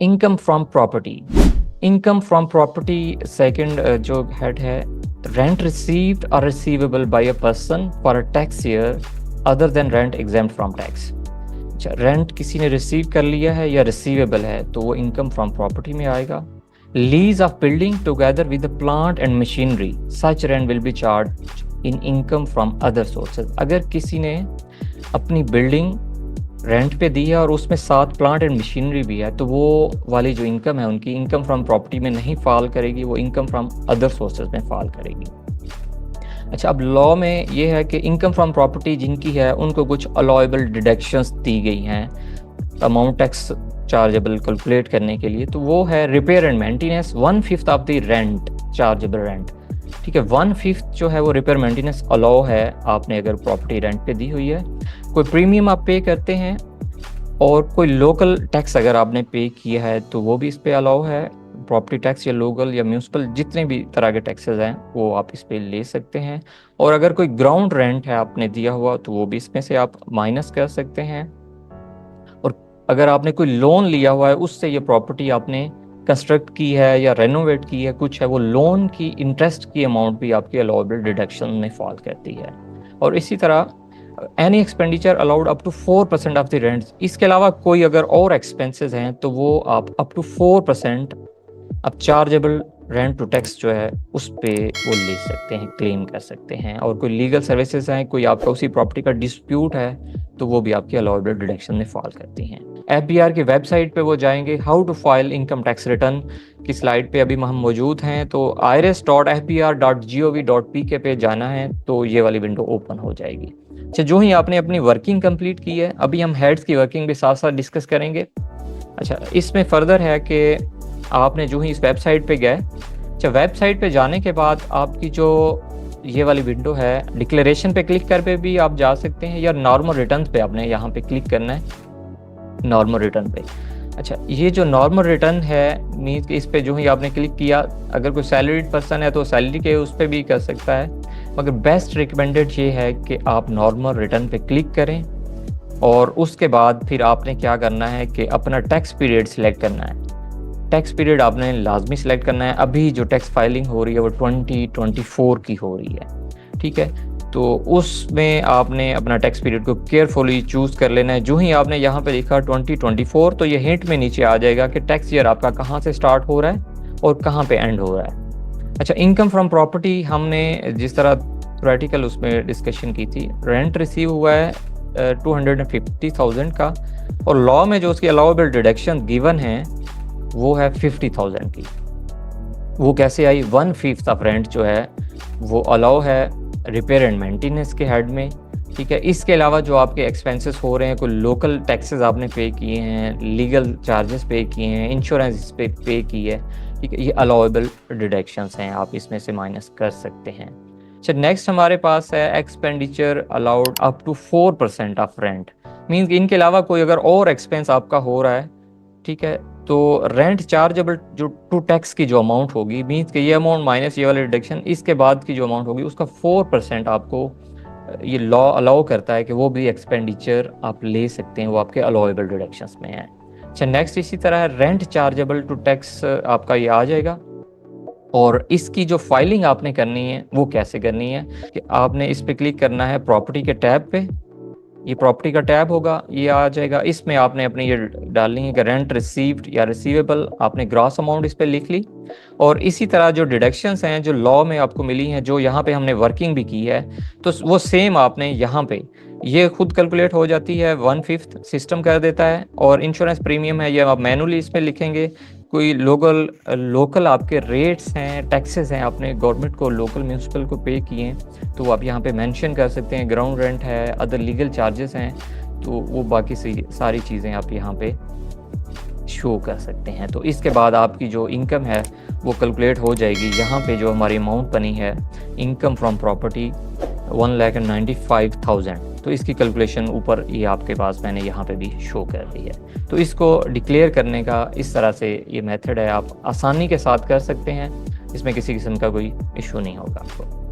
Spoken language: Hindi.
Income from property. Income from property second जो हेड है, रेंट रिसीव्ड और receivable by a person for a tax year other than rent exempt from tax. अच्छा, रेंट किसी ने रिसीव कर लिया है या रिसीवेबल है तो वो इनकम फ्रॉम प्रॉपर्टी में आएगा। Lease of building together with the plant and machinery, such rent will be charge in income from other sources. अगर किसी ने अपनी बिल्डिंग रेंट पे दी है और उसमें साथ प्लांट एंड मशीनरी भी है तो वो वाली जो इनकम है उनकी इनकम फ्रॉम प्रॉपर्टी में नहीं फॉल करेगी, वो इनकम फ्रॉम अदर सोर्सेज में फॉल करेगी। अच्छा, अब लॉ में ये है कि इनकम फ्रॉम प्रॉपर्टी जिनकी है उनको कुछ अलाउएबल डिडक्शंस दी गई हैं अमाउंट टैक्स चार्जेबल कैलकुलेट करने के लिए। तो वो है repair and maintenance 1/5 of the rent, chargeable rent. ठीक है, 1/5 जो है वो रिपेयर मेंटेनेंस अलाउ है आपने अगर प्रॉपर्टी रेंट पे दी हुई है। कोई प्रीमियम आप पे करते हैं और कोई लोकल टैक्स अगर आपने पे किया है तो वो भी इस पे अलाउ है। प्रॉपर्टी टैक्स या लोकल या म्यूनसिपल जितने भी तरह के टैक्सेस हैं वो आप इस पे ले सकते हैं। और अगर कोई ग्राउंड रेंट है आपने दिया हुआ तो वो भी इसमें से आप माइनस कर सकते हैं। और अगर आपने कोई लोन लिया हुआ है उससे ये प्रॉपर्टी आपने कंस्ट्रक्ट की है या रेनोवेट की है कुछ है, वो लोन की इंटरेस्ट की अमाउंट भी आपकी अलाउएबल डिडक्शन में फॉल करती है। और इसी तरह any expenditure allowed up to 4% of the rent. इसके अलावा कोई अगर और एक्सपेंसेस हैं तो वो आप अप टू 4% अब चार्जेबल रेंट टू टैक्स जो है उस पे वो ले सकते हैं, क्लेम कर सकते हैं। और कोई लीगल सर्विसेज हैं, कोई आपका उसी प्रॉपर्टी का डिस्प्यूट है तो वो भी आपकी अलाउएबल डिडक्शन में फॉल करती हैं। एफबीआर की वेबसाइट पे वो जाएंगे, how to file income tax return की स्लाइड पे अभी हम मौजूद हैं, तो irs.fbr.gov.pk पे जाना है तो ये वाली विंडो ओपन हो जाएगी। अच्छा, जो ही आपने अपनी वर्किंग कंप्लीट की है, अभी हम हेड्स की वर्किंग भी साथ साथ डिस्कस करेंगे। अच्छा, इसमें फर्दर है कि आपने जो ही इस वेबसाइट पे गए, अच्छा वेबसाइट पे जाने के बाद आपकी जो ये वाली विंडो है डिक्लेरेशन पे क्लिक कर पे भी आप जा सकते हैं या नॉर्मल रिटर्न पे आपने यहाँ पे क्लिक करना है, नॉर्मल रिटर्न पे। अच्छा, ये जो नॉर्मल रिटर्न है मीन्स कि इस पे जो ही आपने क्लिक किया, अगर कोई सैलरीड पर्सन है तो सैलरी के उस पर भी कर सकता है, मगर बेस्ट रिकमेंडेड ये है कि आप नॉर्मल रिटर्न पे क्लिक करें और उसके बाद फिर आपने क्या करना है कि अपना टैक्स पीरियड सिलेक्ट करना है। टैक्स पीरियड आपने लाजमी सिलेक्ट करना है। अभी जो टैक्स फाइलिंग हो रही है वो 2024 की हो रही है, ठीक है, तो उसमें आपने अपना टैक्स पीरियड को केयरफुली चूज़ कर लेना है। जो ही आपने यहाँ पे लिखा 2024 तो ये हिंट में नीचे आ जाएगा कि टैक्स ईयर आपका कहाँ से स्टार्ट हो रहा है और कहाँ पे एंड हो रहा है। अच्छा, इनकम फ्रॉम प्रॉपर्टी हमने जिस तरह थ्योरेटिकल उसमें डिस्कशन की थी, रेंट रिसीव हुआ है 250,000 का और लॉ में जो उसकी अलाउएबल डिडक्शन गिवन है वो है 50,000 की। वो कैसे आई? 1/5 ऑफ रेंट जो है वो अलाउ है रिपेयर एंड मेंटेनेंस के हेड में, ठीक है। इसके अलावा जो आपके एक्सपेंसेस हो रहे हैं, कोई लोकल टैक्सेस आपने पे किए हैं, लीगल चार्जेस पे किए हैं, इंश्योरेंस पे की है, ठीक है, ये अलाउएबल डिडक्शंस हैं, आप इसमें से माइनस कर सकते हैं। अच्छा, नेक्स्ट हमारे पास है expenditure allowed up to 4% of rent. Means इनके अलावा कोई अगर और एक्सपेंस आपका हो रहा है, ठीक है, तो रेंट चार्जेबल जो टू टैक्स की जो अमाउंट होगी, मीन्स कि ये अमाउंट माइनस ये वाला डिडक्शन, इसके बाद की जो अमाउंट होगी उसका 4% आपको ये लॉ अलाउ करता है कि वो भी एक्सपेंडिचर आप ले सकते हैं, वो आपके अलाउएबल डिडक्शंस में है। अच्छा, नेक्स्ट इसी तरह है रेंट चार्जेबल टू टैक्स आपका ये आ जाएगा और इसकी जो फाइलिंग आपने करनी है वो कैसे करनी है कि आपने इस पे क्लिक करना है प्रॉपर्टी के टैब पे, ये प्रॉपर्टी का टैब होगा, ये आ जाएगा। इसमें आपने अपने ये डालनी है कि रेंट रिसीव्ड या रिसीवेबल, आपने ग्रॉस अमाउंट इस पे लिख ली। और इसी तरह जो डिडक्शंस हैं जो लॉ में आपको मिली हैं, जो यहाँ पे हमने वर्किंग भी की है, तो वो सेम आपने यहाँ पे ये खुद कैलकुलेट हो जाती है, 1/5 सिस्टम कर देता है। और इंश्योरेंस प्रीमियम है ये आप मैनुअली इसमें लिखेंगे। कोई लोकल आपके रेट्स हैं, टैक्सेस हैं, आपने गवर्नमेंट को, लोकल म्यूनसिपल को पे किए हैं तो आप यहाँ पे मेंशन कर सकते हैं। ग्राउंड रेंट है, अदर लीगल चार्जेस हैं, तो वो बाकी सारी चीज़ें आप यहाँ पे शो कर सकते हैं। तो इसके बाद आपकी जो इनकम है वो कैलकुलेट हो जाएगी। यहाँ पे जो हमारी अमाउंट बनी है इनकम फ्रॉम प्रॉपर्टी 1,95,000, तो इसकी कैलकुलेशन ऊपर ये आपके पास मैंने यहाँ पे भी शो कर दी है। तो इसको डिक्लेयर करने का इस तरह से ये मेथड है, आप आसानी के साथ कर सकते हैं, इसमें किसी किस्म का कोई इशू नहीं होगा आपको।